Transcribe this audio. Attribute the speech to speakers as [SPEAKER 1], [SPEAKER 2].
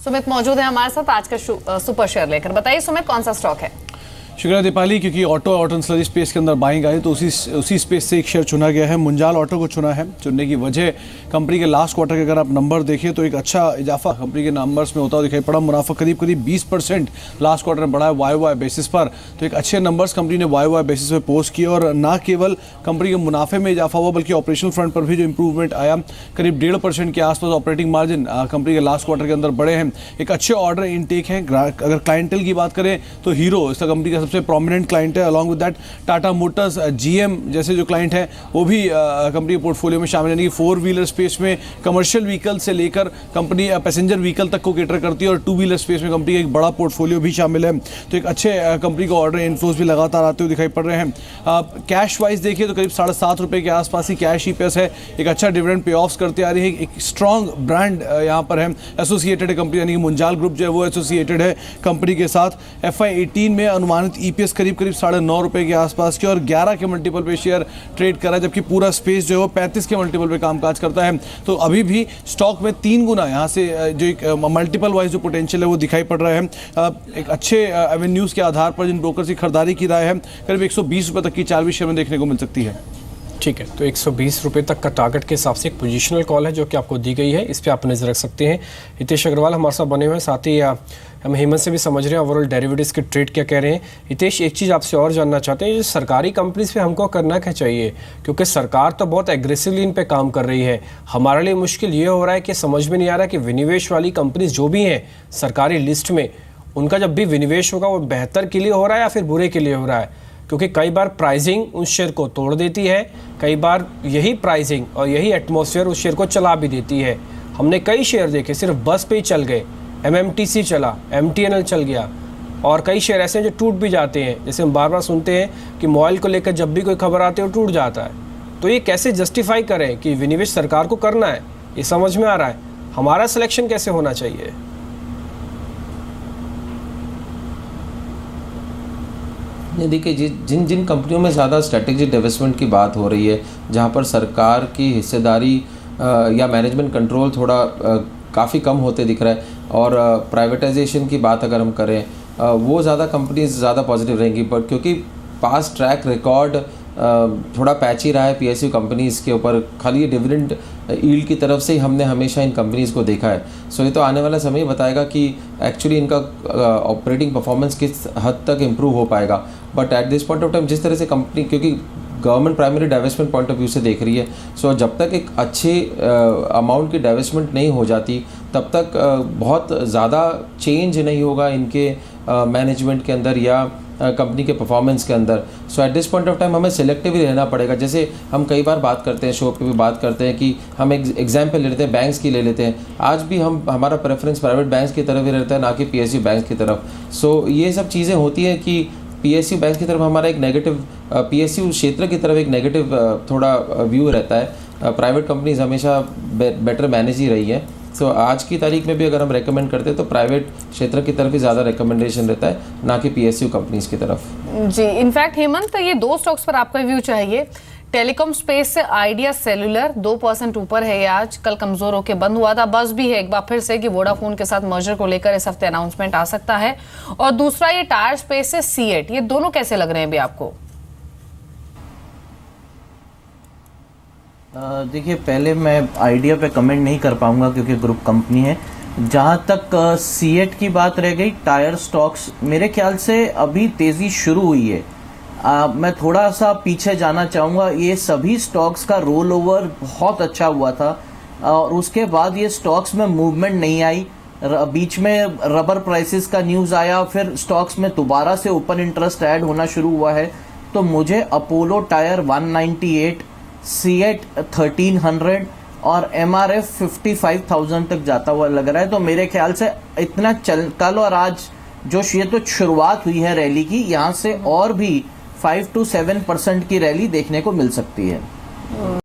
[SPEAKER 1] सुमित मौजूद है हमारे साथ आज का सुपर शेयर लेकर। बताइए सुमित, कौन सा स्टॉक है?
[SPEAKER 2] शुक्रिया दीपाली, क्योंकि ऑटो एंसिलरी स्पेस के अंदर बाइंग आई तो उसी स्पेस से एक शेयर चुना गया है। मुंजाल ऑटो को चुना है। चुनने की वजह कंपनी के लास्ट क्वार्टर के अगर आप नंबर देखें तो एक अच्छा इजाफा कंपनी के नंबर्स में होता हुआ दिखाई पड़ा। मुनाफा करीब 20% लास्ट क्वार्टर में बढ़ा है वाई बेसिस पर। तो एक अच्छे नंबर्स कंपनी ने वाई बेसिस पे पोस्ट किए और ना केवल कंपनी के मुनाफे में इजाफा हुआ बल्कि ऑपरेशनल फ्रंट पर भी जो इंप्रूवमेंट आया, करीब 1.5% के आसपास ऑपरेटिंग मार्जिन कंपनी के लास्ट क्वार्टर के अंदर बढ़े हैं। एक अच्छे ऑर्डर इनटेक है। अगर क्लाइंटल की बात करें तो हीरो इसका कंपनी का सबसे प्रोमिनेंट क्लाइंट है। Along with that Tata Motors, GM जैसे जो क्लाइंट हैं वो भी कंपनी के पोर्टफोलियो में शामिल है। यानी कि 4 व्हीलर स्पेस में कमर्शियल व्हीकल से लेकर कंपनी पैसेंजर व्हीकल तक को कैटर करती है और 2 व्हीलर स्पेस में कंपनी का एक बड़ा पोर्टफोलियो भी शामिल है। तो एक अच्छे कंपनी को ऑर्डर इनफ्लोज भी लगातार आते हुए दिखाई पड़ रहे हैं। कैश वाइज देखिए तो करीब 7.5 रुपये के आसपास ही कैश ईपीएस है। एक अच्छा डिविडेंड पे ऑफ्स करते आ रही है। एक स्ट्रॉन्ग ब्रांड यहाँ पर है, एसोसिएटेड है कंपनी, यानी कि मुंजाल ग्रुप जो है वो एसोसिएटेड है कंपनी के साथ। FY18 में अनुमानित ईपीएस करीब 9.5 रुपये के आसपास की और 11 के मल्टीपल पे शेयर ट्रेड करा है, जबकि पूरा स्पेस जो है वो 35 के मल्टीपल पे कामकाज करता है। तो अभी भी स्टॉक में 3 गुना यहाँ से जो एक मल्टीपल वाइज जो पोटेंशियल है वो दिखाई पड़ रहा है। एक अच्छे एवेन्यूज़ के आधार पर जिन ब्रोकर्स की खरीदारी की राय है करीब 120 रुपये तक की 4 शेयर में देखने को मिल सकती है।
[SPEAKER 3] ठीक है, तो 120 रुपये तक का टारगेट के हिसाब से एक पोजिशनल कॉल है जो कि आपको दी गई है, इस पर आप नजर रख सकते हैं। हितेश अग्रवाल हमारे साथ बने हुए हैं, साथ ही हम हेमंत से भी समझ रहे हैं ओवरऑल डेरिवेटिव्स के ट्रेड क्या कह रहे हैं। हितेश, एक चीज़ आपसे और जानना चाहते हैं, सरकारी कंपनीज पे हमको करना क्या चाहिए, क्योंकि सरकार तो बहुत एग्रेसिवली इन पे काम कर रही है। हमारे लिए मुश्किल ये हो रहा है कि समझ में नहीं आ रहा कि विनिवेश वाली कंपनीज जो भी हैं सरकारी लिस्ट में, उनका जब भी विनिवेश होगा वो बेहतर के लिए हो रहा है या फिर बुरे के लिए हो रहा है, क्योंकि कई बार प्राइसिंग उस शेयर को तोड़ देती है, कई बार यही प्राइसिंग और यही एटमॉस्फेयर उस शेयर को चला भी देती है। हमने कई शेयर देखे सिर्फ बस पे ही चल गए, MMTC चला, MTNL चल गया, और कई शेयर ऐसे हैं जो टूट भी जाते हैं। जैसे हम बार बार सुनते हैं कि मोबाइल को लेकर जब भी कोई खबर आती है वो टूट जाता है। तो ये कैसे जस्टिफाई करें कि विनिवेश सरकार को करना है, ये समझ में आ रहा है, हमारा सिलेक्शन कैसे होना चाहिए?
[SPEAKER 4] देखिए, जिन जिन कंपनियों में ज़्यादा स्ट्रेटेजिक डिवेस्टमेंट की बात हो रही है, जहाँ पर सरकार की हिस्सेदारी या मैनेजमेंट कंट्रोल थोड़ा काफ़ी कम होते दिख रहा है, और प्राइवेटाइजेशन की बात अगर हम करें वो ज़्यादा कंपनीज ज़्यादा पॉजिटिव रहेंगी। पर क्योंकि पास्ट ट्रैक रिकॉर्ड थोड़ा पैची रहा है PSU कंपनीज़ के ऊपर, खाली डिविडेंड यील्ड की तरफ से ही हमने हमेशा इन कंपनीज़ को देखा है। सो ये तो आने वाला समय बताएगा कि एक्चुअली इनका ऑपरेटिंग परफॉर्मेंस किस हद तक इम्प्रूव हो पाएगा। But at this point of time जिस तरह से कंपनी, क्योंकि government primary divestment point of view से देख रही है, सो जब तक एक अच्छे अमाउंट की डाइवेस्टमेंट नहीं हो जाती तब तक बहुत ज़्यादा चेंज नहीं होगा इनके मैनेजमेंट के अंदर या कंपनी के परफॉर्मेंस के अंदर। So at this point of time हमें सिलेक्टिव ही रहना पड़ेगा। जैसे हम कई बार बात करते हैं, शो पे भी बात करते हैं कि हम एक एग्जाम्पल ले लेते हैं, बैंक्स की ले लेते हैं। आज भी हमारा प्रेफरेंस प्राइवेट बैंक्स की तरफ ही रहता है, ना कि PSU बैंक्स की तरफ। सो ये सब चीज़ें होती हैं कि PSU बैंक की तरफ हमारा एक नेगेटिव, PSU क्षेत्र की तरफ एक नेगेटिव थोड़ा व्यू रहता है। प्राइवेट कंपनीज हमेशा बेटर मैनेज ही रही है। सो आज की तारीख में भी अगर हम रेकमेंड करते हैं तो प्राइवेट क्षेत्र की तरफ ही ज़्यादा रिकमेंडेशन रहता है, ना कि PSU कंपनीज की तरफ।
[SPEAKER 1] जी, इनफैक्ट हेमंत, ये 2 स्टॉक्स पर आपका व्यू चाहिए। टेलीकॉम स्पेस से आइडिया सेलुलर 2% ऊपर है, ये आज कल कमजोर होकर बंद हुआ था। बस भी है एक बार फिर से कि वोडाफोन के साथ मर्जर को लेकर इस हफ्ते अनाउंसमेंट आ सकता है। और दूसरा ये टायर स्पेस से सीएट, ये दोनों कैसे लग रहे हैं भी आपको?
[SPEAKER 5] देखिए, पहले मैं आइडिया पे कमेंट नहीं कर पाऊंगा क्योंकि ग्रुप कंपनी है। जहां तक सीएट की बात रह गई, टायर स्टॉक्स मेरे ख्याल से अभी तेज़ी शुरू हुई है। मैं थोड़ा सा पीछे जाना चाहूँगा। ये सभी स्टॉक्स का रोल ओवर बहुत अच्छा हुआ था और उसके बाद ये स्टॉक्स में मूवमेंट नहीं आई। बीच में रबर प्राइसेस का न्यूज़ आया, फिर स्टॉक्स में दोबारा से ओपन इंटरेस्ट ऐड होना शुरू हुआ है। तो मुझे अपोलो टायर 198, सीएट 1300 और MRF 55,000 तक जाता हुआ लग रहा है। तो मेरे ख्याल से इतना कल और आज जो ये तो शुरुआत हुई है रैली की, यहाँ से और भी 5 to 7% की रैली देखने को मिल सकती है।